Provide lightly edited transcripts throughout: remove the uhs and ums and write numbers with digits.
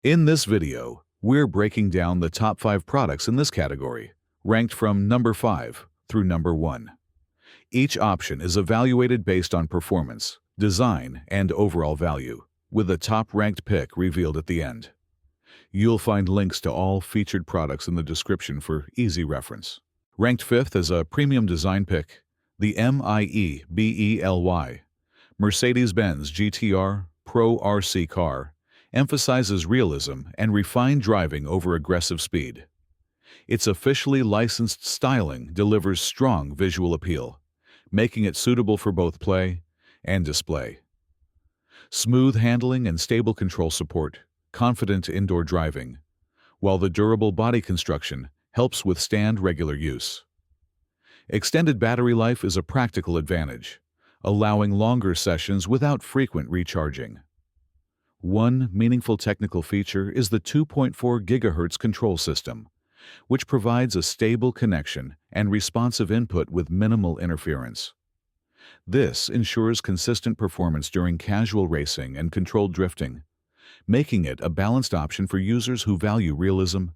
In this video, we're breaking down the top 5 products in this category, ranked from number 5 through number 1. Each option is evaluated based on performance, design, and overall value, with a top-ranked pick revealed at the end. You'll find links to all featured products in the description for easy reference. Ranked 5th as a premium design pick, the MIEBELY Mercedes-Benz GTR Pro RC car emphasizes realism and refined driving over aggressive speed. Its officially licensed styling delivers strong visual appeal, making it suitable for both play and display. Smooth handling and stable control support confident indoor driving, while the durable body construction helps withstand regular use. Extended battery life is a practical advantage, allowing longer sessions without frequent recharging. One meaningful technical feature is the 2.4 GHz control system, which provides a stable connection and responsive input with minimal interference. This ensures consistent performance during casual racing and controlled drifting, making it a balanced option for users who value realism,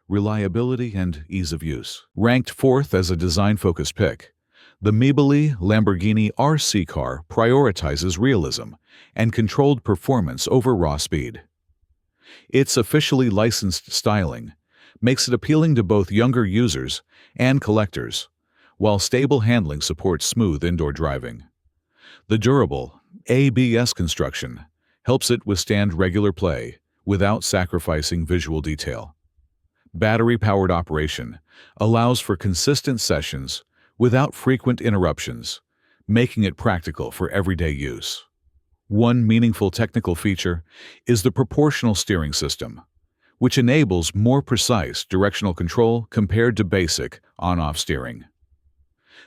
reliability, and ease of use. Ranked 4th as a design-focused pick, the MIEBELY Lamborghini RC car prioritizes realism and controlled performance over raw speed. Its officially licensed styling makes it appealing to both younger users and collectors, while stable handling supports smooth indoor driving. The durable ABS construction helps it withstand regular play without sacrificing visual detail. Battery-powered operation allows for consistent sessions without frequent interruptions, making it practical for everyday use. One meaningful technical feature is the proportional steering system, which enables more precise directional control compared to basic on-off steering.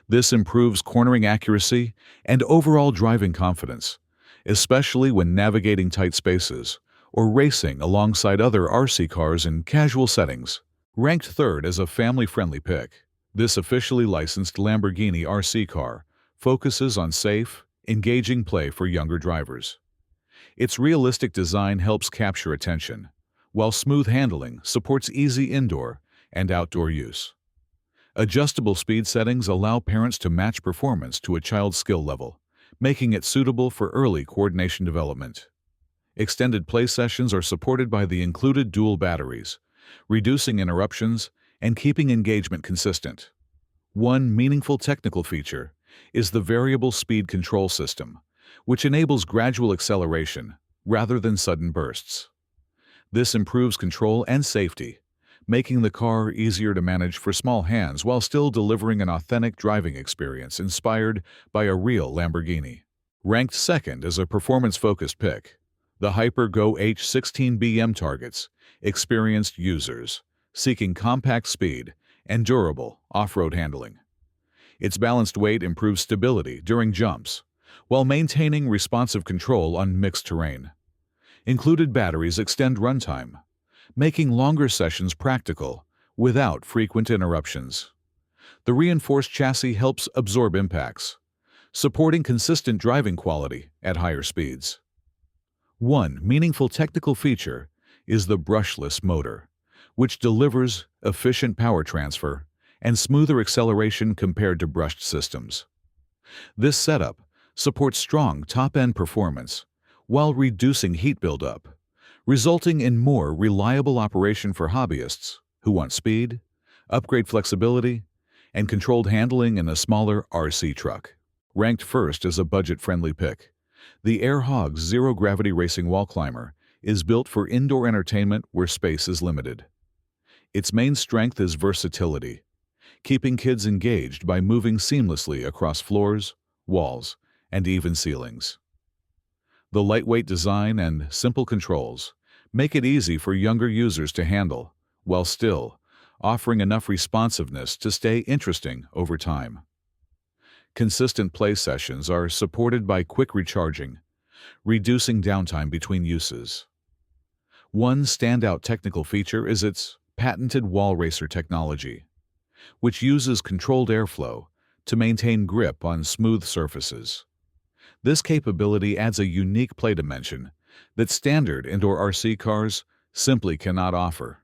This improves cornering accuracy and overall driving confidence, especially when navigating tight spaces or racing alongside other RC cars in casual settings. Ranked 3rd as a family-friendly pick, this officially licensed Lamborghini RC car focuses on safe, engaging play for younger drivers. Its realistic design helps capture attention, while smooth handling supports easy indoor and outdoor use. Adjustable speed settings allow parents to match performance to a child's skill level, making it suitable for early coordination development. Extended play sessions are supported by the included dual batteries, reducing interruptions and keeping engagement consistent. One meaningful technical feature is the variable speed control system, which enables gradual acceleration rather than sudden bursts. This improves control and safety, making the car easier to manage for small hands while still delivering an authentic driving experience inspired by a real Lamborghini. Ranked 2nd as a performance-focused pick, the Hyper Go H16BM targets experienced users seeking compact speed and durable off-road handling. Its balanced weight improves stability during jumps, while maintaining responsive control on mixed terrain. Included batteries extend runtime, making longer sessions practical without frequent interruptions. The reinforced chassis helps absorb impacts, supporting consistent driving quality at higher speeds. One meaningful technical feature is the brushless motor, which delivers efficient power transfer and smoother acceleration compared to brushed systems. This setup supports strong top-end performance while reducing heat buildup, resulting in more reliable operation for hobbyists who want speed, upgrade flexibility, and controlled handling in a smaller RC truck. Ranked 1st as a budget-friendly pick, the Hogs zero-gravity racing wall climber is built for indoor entertainment where space is limited. Its main strength is versatility, keeping kids engaged by moving seamlessly across floors, walls, and even ceilings. The lightweight design and simple controls make it easy for younger users to handle, while still offering enough responsiveness to stay interesting over time. Consistent play sessions are supported by quick recharging, reducing downtime between uses. One standout technical feature is its patented wall racer technology, which uses controlled airflow to maintain grip on smooth surfaces. This capability adds a unique play dimension that standard indoor RC cars simply cannot offer.